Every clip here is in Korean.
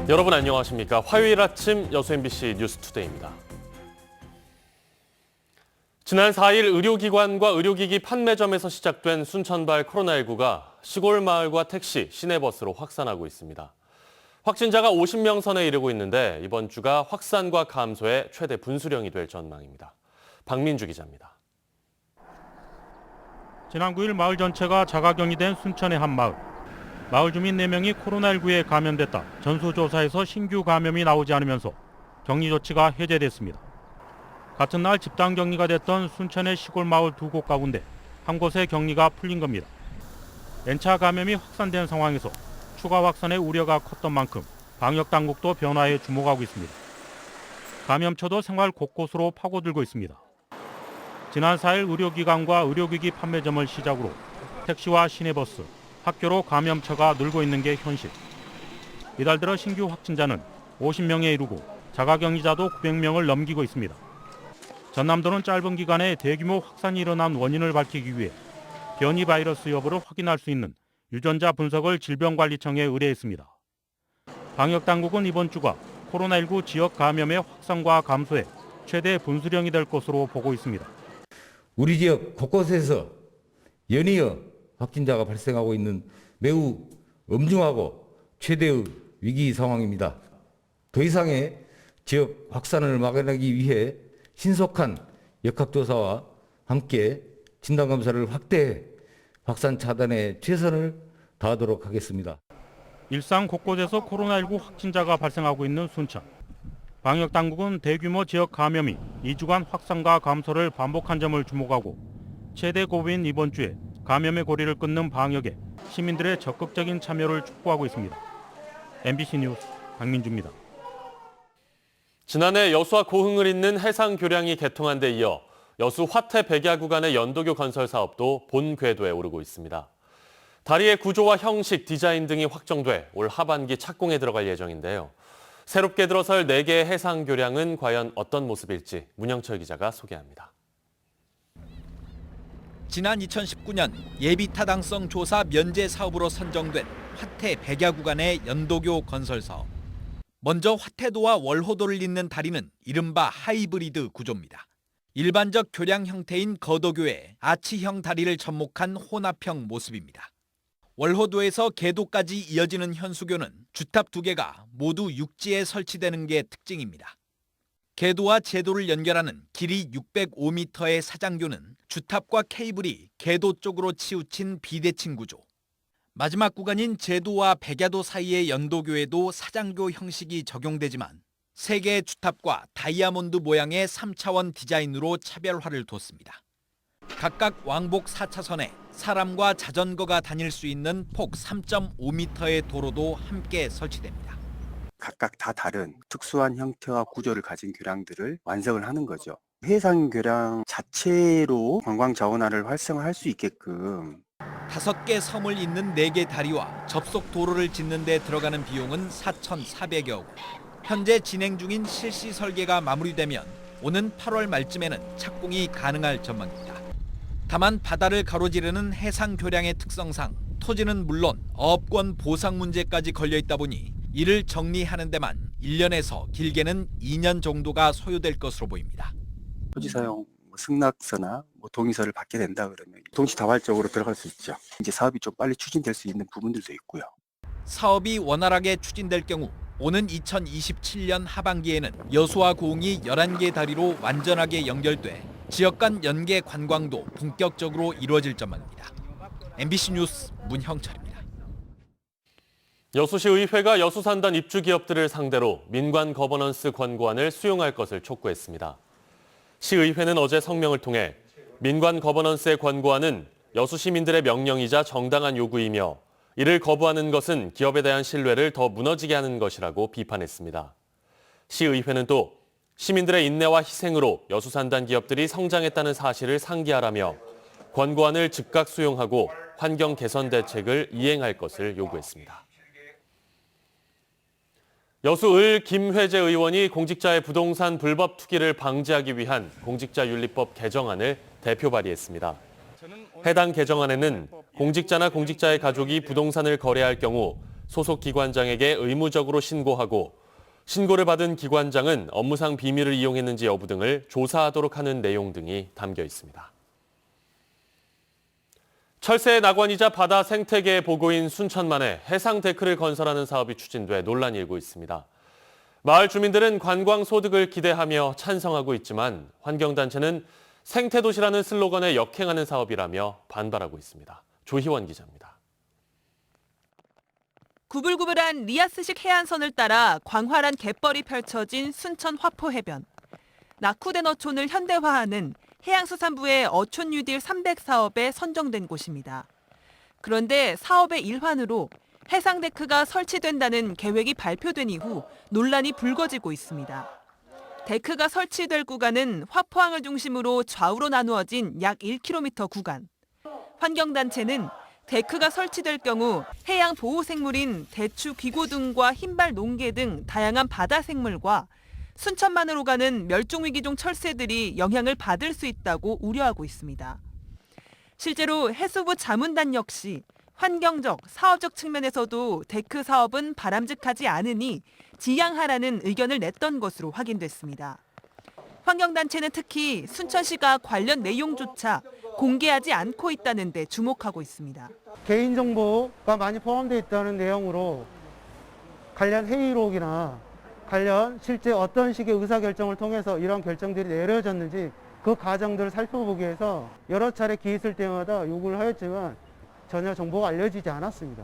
여러분 안녕하십니까? 화요일 아침 여수 MBC 뉴스투데이입니다. 지난 4일 의료기관과 의료기기 판매점에서 시작된 순천발 코로나19가 시골 마을과 택시, 시내버스로 확산하고 있습니다. 확진자가 50명 선에 이르고 있는데 이번 주가 확산과 감소의 최대 분수령이 될 전망입니다. 박민주 기자입니다. 지난 9일 마을 전체가 자가격리된 순천의 한 마을. 마을 주민 4명이 코로나19에 감염됐다. 전수조사에서 신규 감염이 나오지 않으면서 격리 조치가 해제됐습니다. 같은 날 집단 격리가 됐던 순천의 시골 마을 2곳 가운데 한 곳의 격리가 풀린 겁니다. N차 감염이 확산된 상황에서 추가 확산의 우려가 컸던 만큼 방역당국도 변화에 주목하고 있습니다. 감염초도 생활 곳곳으로 파고들고 있습니다. 지난 4일 의료기관과 의료기기 판매점을 시작으로 택시와 시내버스, 학교로 감염처가 늘고 있는 게 현실. 이달 들어 신규 확진자는 50명에 이르고 자가격리자도 900명을 넘기고 있습니다. 전남도는 짧은 기간에 대규모 확산이 일어난 원인을 밝히기 위해 변이 바이러스 여부를 확인할 수 있는 유전자 분석을 질병관리청에 의뢰했습니다. 방역당국은 이번 주가 코로나19 지역 감염의 확산과 감소에 최대 분수령이 될 것으로 보고 있습니다. 우리 지역 곳곳에서 연이어 확진자가 발생하고 있는 매우 엄중하고 최대의 위기 상황입니다. 더 이상의 지역 확산을 막아내기 위해 신속한 역학조사와 함께 진단검사를 확대해 확산 차단에 최선을 다하도록 하겠습니다. 일상 곳곳에서 코로나19 확진자가 발생하고 있는 순천. 방역당국은 대규모 지역 감염이 2주간 확산과 감소를 반복한 점을 주목하고 최대 고비인 이번 주에 감염의 고리를 끊는 방역에 시민들의 적극적인 참여를 촉구하고 있습니다. MBC 뉴스 박민주입니다. 지난해 여수와 고흥을 잇는 해상교량이 개통한 데 이어 여수 화태 백야 구간의 연도교 건설 사업도 본 궤도에 오르고 있습니다. 다리의 구조와 형식, 디자인 등이 확정돼 올 하반기 착공에 들어갈 예정인데요. 새롭게 들어설 4개의 해상교량은 과연 어떤 모습일지 문영철 기자가 소개합니다. 지난 2019년 예비타당성 조사 면제 사업으로 선정된 화태 백야 구간의 연도교 건설 사업. 먼저 화태도와 월호도를 잇는 다리는 이른바 하이브리드 구조입니다. 일반적 교량 형태인 거도교에 아치형 다리를 접목한 혼합형 모습입니다. 월호도에서 계도까지 이어지는 현수교는 주탑 2개가 모두 육지에 설치되는 게 특징입니다. 계도와 제도를 연결하는 길이 605m의 사장교는 주탑과 케이블이 계도 쪽으로 치우친 비대칭 구조. 마지막 구간인 제도와 백야도 사이의 연도교에도 사장교 형식이 적용되지만 3개의 주탑과 다이아몬드 모양의 3차원 디자인으로 차별화를 뒀습니다. 각각 왕복 4차선에 사람과 자전거가 다닐 수 있는 폭 3.5m의 도로도 함께 설치됩니다. 각각 다 다른 특수한 형태와 구조를 가진 교량들을 완성을 하는 거죠. 해상 교량 자체로 관광 자원화를 활성화할 수 있게끔 5개 섬을 잇는 4개 다리와 접속 도로를 짓는 데 들어가는 비용은 4,400여 원. 현재 진행 중인 실시 설계가 마무리되면 오는 8월 말쯤에는 착공이 가능할 전망입니다. 다만 바다를 가로지르는 해상 교량의 특성상 토지는 물론 어업권 보상 문제까지 걸려 있다 보니 이를 정리하는 데만 1년에서 길게는 2년 정도가 소요될 것으로 보입니다. 토지 사용 승낙서나 동의서를 받게 된다 그러면 동시다발적으로 들어갈 수 있죠. 이제 사업이 좀 빨리 추진될 수 있는 부분들도 있고요. 사업이 원활하게 추진될 경우 오는 2027년 하반기에는 여수와 고흥이 11개 다리로 완전하게 연결돼 지역 간 연계 관광도 본격적으로 이루어질 전망입니다. MBC 뉴스 문형철입니다. 여수시 의회가 여수산단 입주 기업들을 상대로 민관 거버넌스 권고안을 수용할 것을 촉구했습니다. 시의회는 어제 성명을 통해 민관 거버넌스의 권고안은 여수 시민들의 명령이자 정당한 요구이며 이를 거부하는 것은 기업에 대한 신뢰를 더 무너지게 하는 것이라고 비판했습니다. 시의회는 또 시민들의 인내와 희생으로 여수산단 기업들이 성장했다는 사실을 상기하라며 권고안을 즉각 수용하고 환경 개선 대책을 이행할 것을 요구했습니다. 여수을 김회재 의원이 공직자의 부동산 불법 투기를 방지하기 위한 공직자윤리법 개정안을 대표 발의했습니다. 해당 개정안에는 공직자나 공직자의 가족이 부동산을 거래할 경우 소속 기관장에게 의무적으로 신고하고 신고를 받은 기관장은 업무상 비밀을 이용했는지 여부 등을 조사하도록 하는 내용 등이 담겨 있습니다. 철새의 낙원이자 바다 생태계의 보고인 순천만에 해상 데크를 건설하는 사업이 추진돼 논란이 일고 있습니다. 마을 주민들은 관광 소득을 기대하며 찬성하고 있지만 환경단체는 생태도시라는 슬로건에 역행하는 사업이라며 반발하고 있습니다. 조희원 기자입니다. 구불구불한 리아스식 해안선을 따라 광활한 갯벌이 펼쳐진 순천 화포해변. 낙후된 어촌을 현대화하는 해양수산부의 어촌 뉴딜 300 사업에 선정된 곳입니다. 그런데 사업의 일환으로 해상데크가 설치된다는 계획이 발표된 이후 논란이 불거지고 있습니다. 데크가 설치될 구간은 화포항을 중심으로 좌우로 나누어진 약 1km 구간. 환경단체는 데크가 설치될 경우 해양 보호생물인 대추 귀고등과 흰발 농개 등 다양한 바다 생물과 순천만으로 가는 멸종위기종 철새들이 영향을 받을 수 있다고 우려하고 있습니다. 실제로 해수부 자문단 역시 환경적, 사업적 측면에서도 데크 사업은 바람직하지 않으니 지양하라는 의견을 냈던 것으로 확인됐습니다. 환경단체는 특히 순천시가 관련 내용조차 공개하지 않고 있다는 데 주목하고 있습니다. 개인정보가 많이 포함되어 있다는 내용으로 관련 회의록이나 관련 실제 어떤 식의 의사결정을 통해서 이런 결정들이 내려졌는지 그 과정들을 살펴보기 위해서 여러 차례 기있을 때마다 요구를 하였지만 전혀 정보가 알려지지 않았습니다.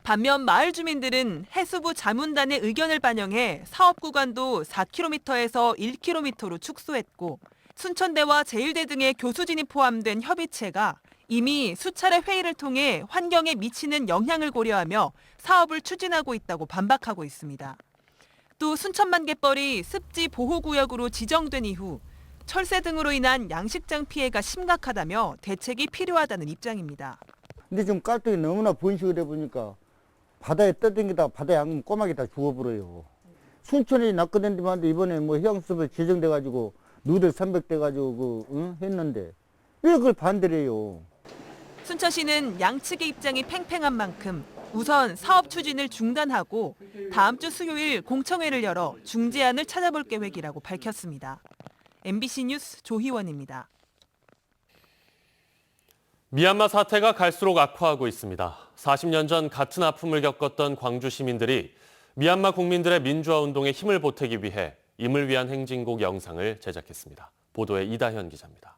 반면 마을 주민들은 해수부 자문단의 의견을 반영해 사업 구간도 4km에서 1km로 축소했고 순천대와 제일대 등의 교수진이 포함된 협의체가 이미 수차례 회의를 통해 환경에 미치는 영향을 고려하며 사업을 추진하고 있다고 반박하고 있습니다. 또 순천만 갯벌이 습지 보호구역으로 지정된 이후 철새 등으로 인한 양식장 피해가 심각하다며 대책이 필요하다는 입장입니다. 근데 지금 깔때기 너무나 번식이 돼 보니까 바다에 떠댕기다 바다에 안 꼬막이 다 죽어버려요. 순천이 낙후된 데만 이번에 뭐 해양수산부 지정돼가지고 누들 300 돼가지고 했는데 왜 그걸 반대를 해요? 순천시는 양측의 입장이 팽팽한 만큼 우선 사업 추진을 중단하고 다음 주 수요일 공청회를 열어 중재안을 찾아볼 계획이라고 밝혔습니다. MBC 뉴스 조희원입니다. 미얀마 사태가 갈수록 악화하고 있습니다. 40년 전 같은 아픔을 겪었던 광주 시민들이 미얀마 국민들의 민주화 운동에 힘을 보태기 위해 임을 위한 행진곡 영상을 제작했습니다. 보도에 이다현 기자입니다.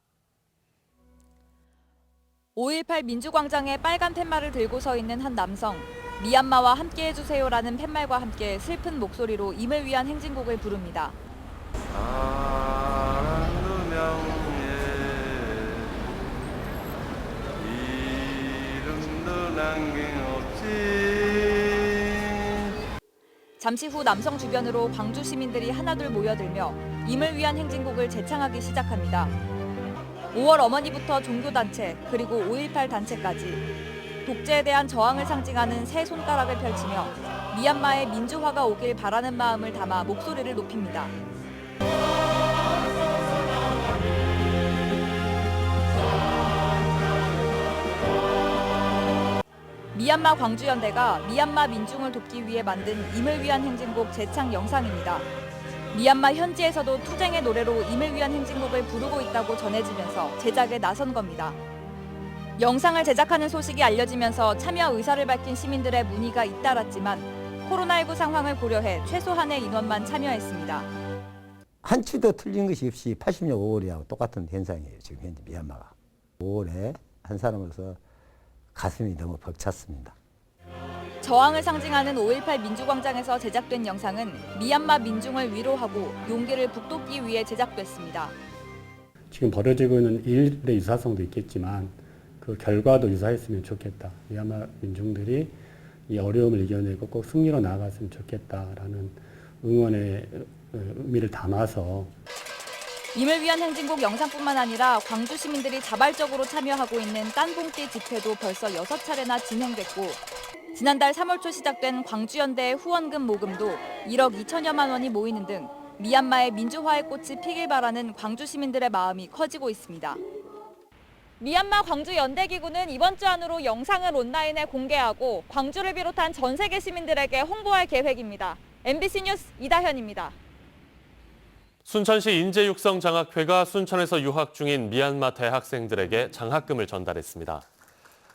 5.18 민주광장에 빨간 팻말을 들고 서 있는 한 남성. 미얀마와 함께해주세요라는 팻말과 함께 슬픈 목소리로 임을 위한 행진곡을 부릅니다. 잠시 후 남성 주변으로 광주 시민들이 하나둘 모여들며 임을 위한 행진곡을 재창하기 시작합니다. 5월 어머니부터 종교단체 그리고 5.18 단체까지 독재에 대한 저항을 상징하는 세 손가락을 펼치며 미얀마의 민주화가 오길 바라는 마음을 담아 목소리를 높입니다. 미얀마 광주연대가 미얀마 민중을 돕기 위해 만든 임을 위한 행진곡 재창 영상입니다. 미얀마 현지에서도 투쟁의 노래로 임을 위한 행진곡을 부르고 있다고 전해지면서 제작에 나선 겁니다. 영상을 제작하는 소식이 알려지면서 참여 의사를 밝힌 시민들의 문의가 잇따랐지만 코로나19 상황을 고려해 최소한의 인원만 참여했습니다. 한치도 틀린 것이 없이 80년 5월이하고 똑같은 현상이에요. 지금 현재 미얀마가. 5월에 한 사람으로서 가슴이 너무 벅찼습니다. 저항을 상징하는 5.18 민주광장에서 제작된 영상은 미얀마 민중을 위로하고 용기를 북돋기 위해 제작됐습니다. 지금 벌어지고 있는 일의 유사성도 있겠지만 그 결과도 유사했으면 좋겠다. 미얀마 민중들이 이 어려움을 이겨내고 꼭 승리로 나아갔으면 좋겠다라는 응원의 의미를 담아서 임을 위한 행진곡 영상뿐만 아니라 광주 시민들이 자발적으로 참여하고 있는 딴봉띠 집회도 벌써 6차례나 진행됐고 지난달 3월 초 시작된 광주연대의 후원금 모금도 1억 2천여만 원이 모이는 등 미얀마의 민주화의 꽃이 피길 바라는 광주 시민들의 마음이 커지고 있습니다. 미얀마 광주연대기구는 이번 주 안으로 영상을 온라인에 공개하고 광주를 비롯한 전 세계 시민들에게 홍보할 계획입니다. MBC 뉴스 이다현입니다. 순천시 인재육성장학회가 순천에서 유학 중인 미얀마 대학생들에게 장학금을 전달했습니다.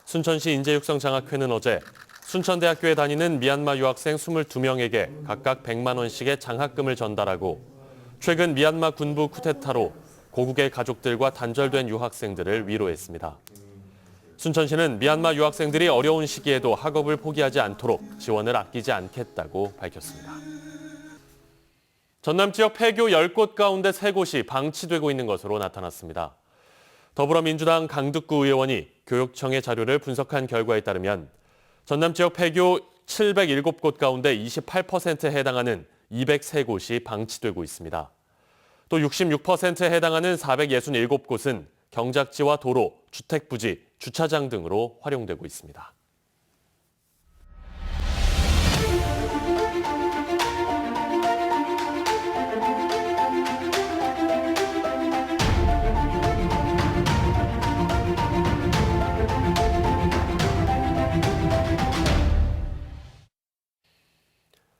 순천시 인재육성장학회는 어제 순천대학교에 다니는 미얀마 유학생 22명에게 각각 100만 원씩의 장학금을 전달하고 최근 미얀마 군부 쿠데타로 고국의 가족들과 단절된 유학생들을 위로했습니다. 순천시는 미얀마 유학생들이 어려운 시기에도 학업을 포기하지 않도록 지원을 아끼지 않겠다고 밝혔습니다. 전남 지역 폐교 10곳 가운데 3곳이 방치되고 있는 것으로 나타났습니다. 더불어민주당 강득구 의원이 교육청의 자료를 분석한 결과에 따르면 전남 지역 폐교 707곳 가운데 28%에 해당하는 203곳이 방치되고 있습니다. 또 66%에 해당하는 467곳은 경작지와 도로, 주택부지, 주차장 등으로 활용되고 있습니다.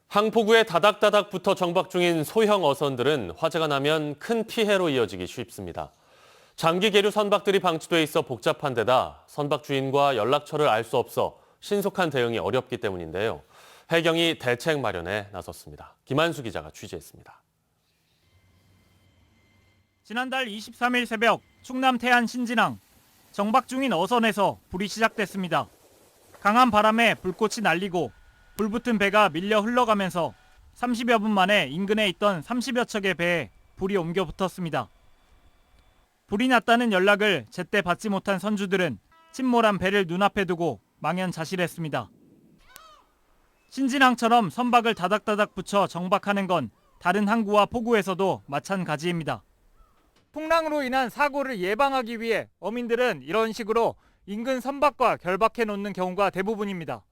항포구에 다닥다닥 붙어 정박 중인 소형 어선들은 화재가 나면 큰 피해로 이어지기 쉽습니다. 장기 계류 선박들이 방치돼 있어 복잡한 데다 선박 주인과 연락처를 알 수 없어 신속한 대응이 어렵기 때문인데요. 해경이 대책 마련에 나섰습니다. 김한수 기자가 취재했습니다. 지난달 23일 새벽 충남 태안 신진항 정박 중인 어선에서 불이 시작됐습니다. 강한 바람에 불꽃이 날리고 불붙은 배가 밀려 흘러가면서 30여 분 만에 인근에 있던 30여 척의 배에 불이 옮겨 붙었습니다. 불이 났다는 연락을 제때 받지 못한 선주들은 침몰한 배를 눈앞에 두고 망연자실했습니다. 신진항처럼 선박을 다닥다닥 붙여 정박하는 건 다른 항구와 포구에서도 마찬가지입니다. 풍랑으로 인한 사고를 예방하기 위해 어민들은 이런 식으로 인근 선박과 결박해 놓는 경우가 대부분입니다.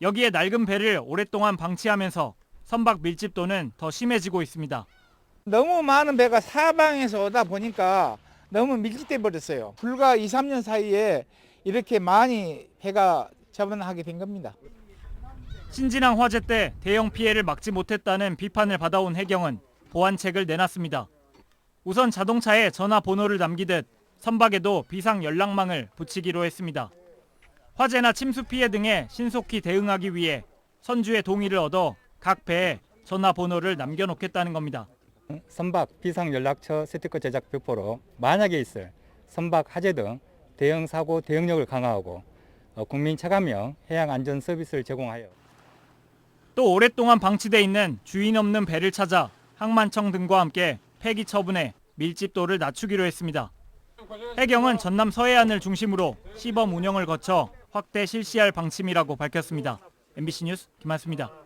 여기에 낡은 배를 오랫동안 방치하면서 선박 밀집도는 더 심해지고 있습니다. 너무 많은 배가 사방에서 오다 보니까 너무 밀집돼 버렸어요. 불과 2, 3년 사이에 이렇게 많이 배가 접원하게 된 겁니다. 신진항 화재 때 대형 피해를 막지 못했다는 비판을 받아온 해경은 보완책을 내놨습니다. 우선 자동차에 전화번호를 남기듯 선박에도 비상 연락망을 붙이기로 했습니다. 화재나 침수 피해 등에 신속히 대응하기 위해 선주의 동의를 얻어 각 배에 전화번호를 남겨놓겠다는 겁니다. 선박 비상연락처 스티커 제작 배포로 만약에 있을 선박 화재 등 대형 사고 대응력을 강화하고 국민 체감형 해양 안전 서비스를 제공하여 또 오랫동안 방치돼 있는 주인 없는 배를 찾아 항만청 등과 함께 폐기 처분해 밀집도를 낮추기로 했습니다. 해경은 전남 서해안을 중심으로 시범 운영을 거쳐 확대 실시할 방침이라고 밝혔습니다. MBC 뉴스 김한수입니다.